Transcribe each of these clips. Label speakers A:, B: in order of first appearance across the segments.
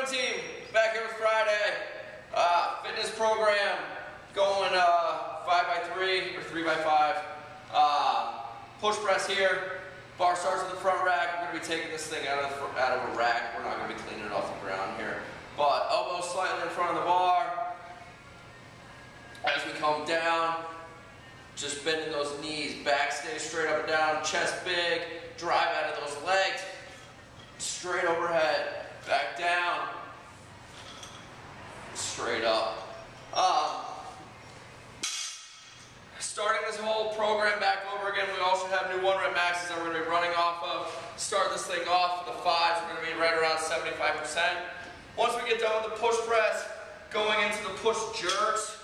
A: running team, back here with Friday. Fitness program, going 5x3 or 3x5. Push press here. Bar starts at the front rack. We're going to be taking this thing out of a rack. We're not going to be cleaning it off the ground here. But elbows slightly in front of the bar. As we come down, just bending those knees. Back stays straight up and down. Chest big. Drive out of those legs. Straight overhead. Back down. Straight up. Starting this whole program back over again, we also have new 1 rep maxes that we're going to be running off of. Start this thing off with the 5s. We're going to be right around 75%. Once we get done with the push press, going into the push jerks,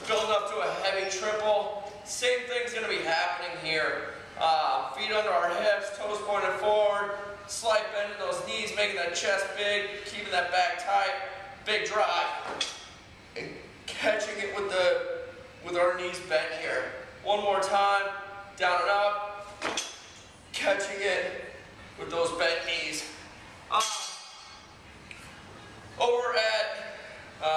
A: building up to a heavy triple. Same thing's going to be happening here. Feet under our hips, toes pointed forward, slight bend in those knees, making that chest big, keeping that back tight, big drive, and catching it with our knees bent here. One more time, down and up, catching it with those bent knees. Over at,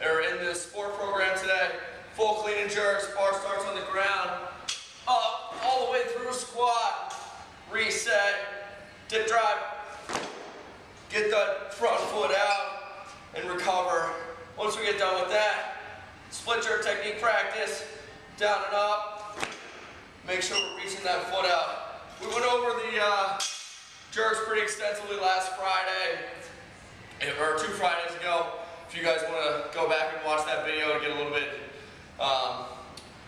A: or in the sport program today, full clean and jerks, bar starts on the ground, up, all the way through a squat, reset, dip drive, get that front foot out, and recover. Once we get done with that, split jerk technique practice, down and up, make sure we're reaching that foot out. We went over the jerks pretty extensively last Friday, or 2 Fridays ago. If you guys want to go back and watch that video to get a little bit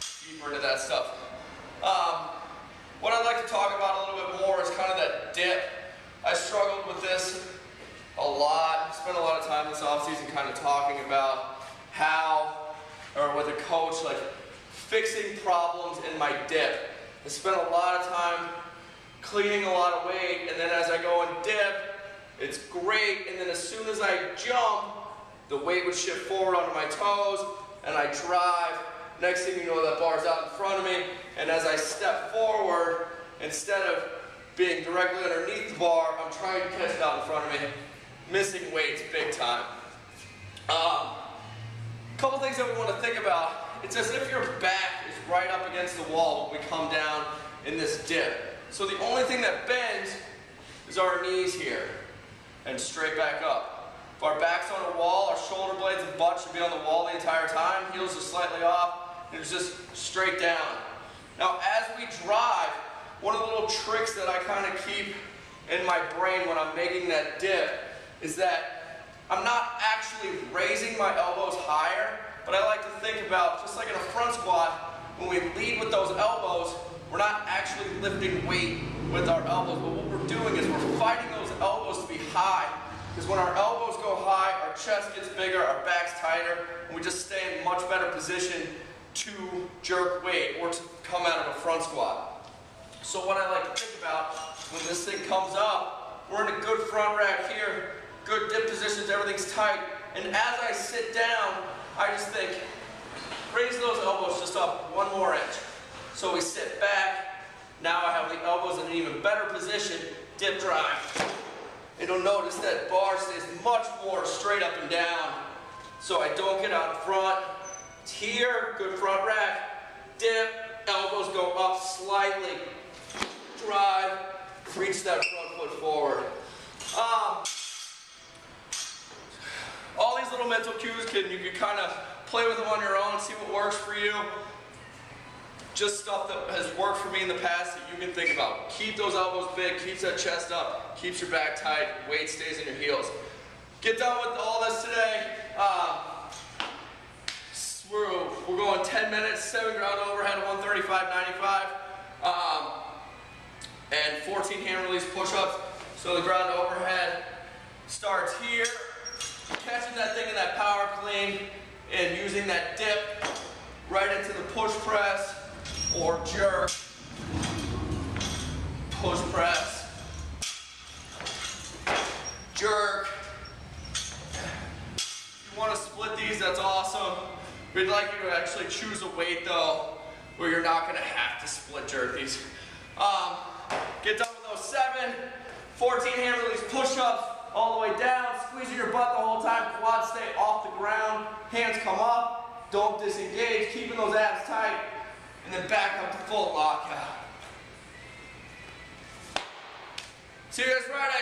A: deeper into that stuff. What I'd like to talk about a little bit more is kind of that dip. I struggled with this a lot. Spent a lot of time this offseason kind of talking about how, or with a coach, like fixing problems in my dip. I spent a lot of time cleaning a lot of weight, and then as I go and dip, it's great, and then as soon as I jump, the weight would shift forward onto my toes, and I drive. Next thing you know, that bar's out in front of me, and as I step forward, instead of being directly underneath the bar, I'm trying to catch it out in front of me. Missing weights big time. Couple things that we want to think about. It's as if your back is right up against the wall when we come down in this dip. So the only thing that bends is our knees here, and straight back up. If our back's on a wall, our shoulder blades and butt should be on the wall the entire time. Heels are slightly off, and it's just straight down. Now as we drive, one of the little tricks that I kind of keep in my brain when I'm making that dip is that I'm not actually raising my elbows higher, but I like to think about, just like in a front squat, when we lead with those elbows, we're not actually lifting weight with our elbows, but what we're doing is we're fighting those elbows to be high, because when our elbows go high, our chest gets bigger, our back's tighter, and we just stay in much better position to jerk weight or to come out of a front squat. So what I like to think about when this thing comes up, we're in a good front rack here, good dip positions, everything's tight, and as I sit down, I just think, raise those elbows just up 1 more inch. So we sit back, now I have the elbows in an even better position, dip drive. And you'll notice that bar stays much more straight up and down, so I don't get out in front. It's here, good front rack, dip, elbows go up slightly, drive, reach that front foot forward. All these little mental cues, you can kind of play with them on your own, see what works for you. Just stuff that has worked for me in the past that you can think about. Keep those elbows big, keeps that chest up, keeps your back tight, weight stays in your heels. Get done with all this today. We're going 10 minutes, 7 ground overhead, 135.95, and 14 hand release push-ups. So the ground overhead starts here, catching that thing in that power clean, and using that dip right into the push press or jerk, push press, jerk. If you want to split these, that's awesome. We'd like you to actually choose a weight though, where you're not going to have to split jerk these. Get done with those 7, 14 hand release push-ups, all the way down, squeeze. squeezing your butt the whole time. Quads stay off the ground. Hands come up. Don't disengage. Keeping those abs tight. And then back up to full lockout. See you guys Friday.